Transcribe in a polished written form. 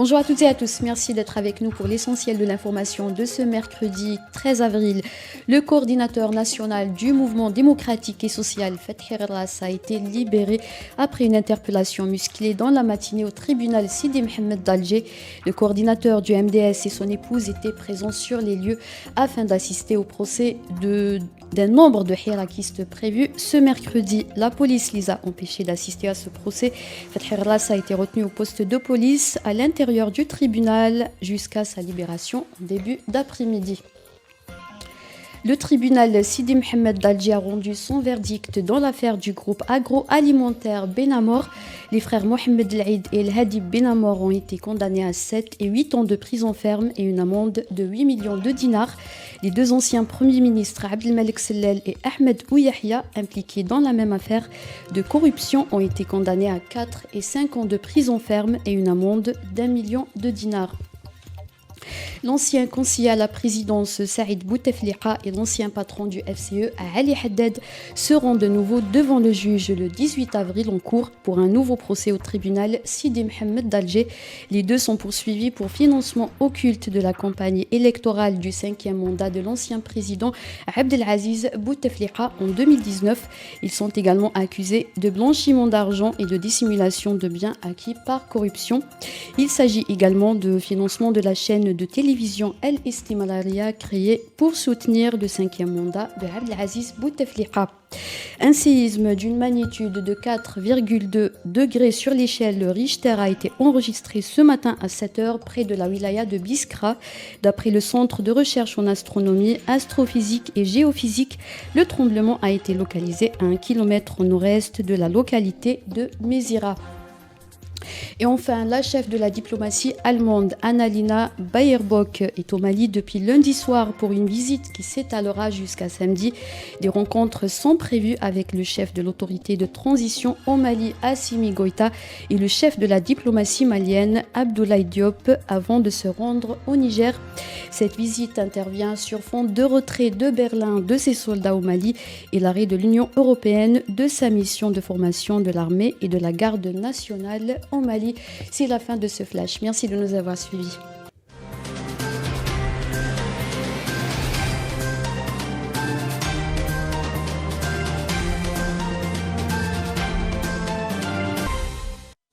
Bonjour à toutes et à tous, merci d'être avec nous pour l'essentiel de l'information de ce mercredi 13 avril. Le coordinateur national du mouvement démocratique et social, Fethi Ras, a été libéré après une interpellation musclée dans la matinée au tribunal Sidi Mohamed d'Alger. Le coordinateur du MDS et son épouse étaient présents sur les lieux afin d'assister au procès d'un nombre de hirakistes prévus ce mercredi. La police les a empêchés d'assister à ce procès. Fethi Ras a été retenu au poste de police à l'intérieur du tribunal jusqu'à sa libération en début d'après-midi. Le tribunal Sidi Mohamed d'Alger a rendu son verdict dans l'affaire du groupe agroalimentaire Benamor. Les frères Mohamed El-Aïd et El Hadi Benamor ont été condamnés à 7 et 8 ans de prison ferme et une amende de 8 millions de dinars. Les deux anciens premiers ministres Abdelmalek Sellel et Ahmed Ouyahia, impliqués dans la même affaire de corruption, ont été condamnés à 4 et 5 ans de prison ferme et une amende d'1 million de dinars. L'ancien conseiller à la présidence Saïd Bouteflika et l'ancien patron du FCE Ali Haddad seront de nouveau devant le juge le 18 avril en cours pour un nouveau procès au tribunal Sidi Mohamed d'Alger. Les deux sont poursuivis pour financement occulte de la campagne électorale du 5e mandat de l'ancien président Abdelaziz Bouteflika en 2019. Ils sont également accusés de blanchiment d'argent et de dissimulation de biens acquis par corruption. Il s'agit également de financement de la chaîne de télévision El Istimalaria créée pour soutenir le 5e mandat de Abdelaziz Bouteflika. Un séisme d'une magnitude de 4,2 degrés sur l'échelle Richter a été enregistré ce matin à 7h près de la wilaya de Biskra. D'après le Centre de recherche en astronomie, astrophysique et géophysique, le tremblement a été localisé à 1 km au nord-est de la localité de Mézira. Et enfin, la chef de la diplomatie allemande, Annalena Baerbock, est au Mali depuis lundi soir pour une visite qui s'étalera jusqu'à samedi. Des rencontres sont prévues avec le chef de l'autorité de transition au Mali, Assimi Goïta, et le chef de la diplomatie malienne, Abdoulaye Diop, avant de se rendre au Niger. Cette visite intervient sur fond de retrait de Berlin de ses soldats au Mali et l'arrêt de l'Union européenne de sa mission de formation de l'armée et de la garde nationale au Mali. C'est la fin de ce flash. Merci de nous avoir suivis.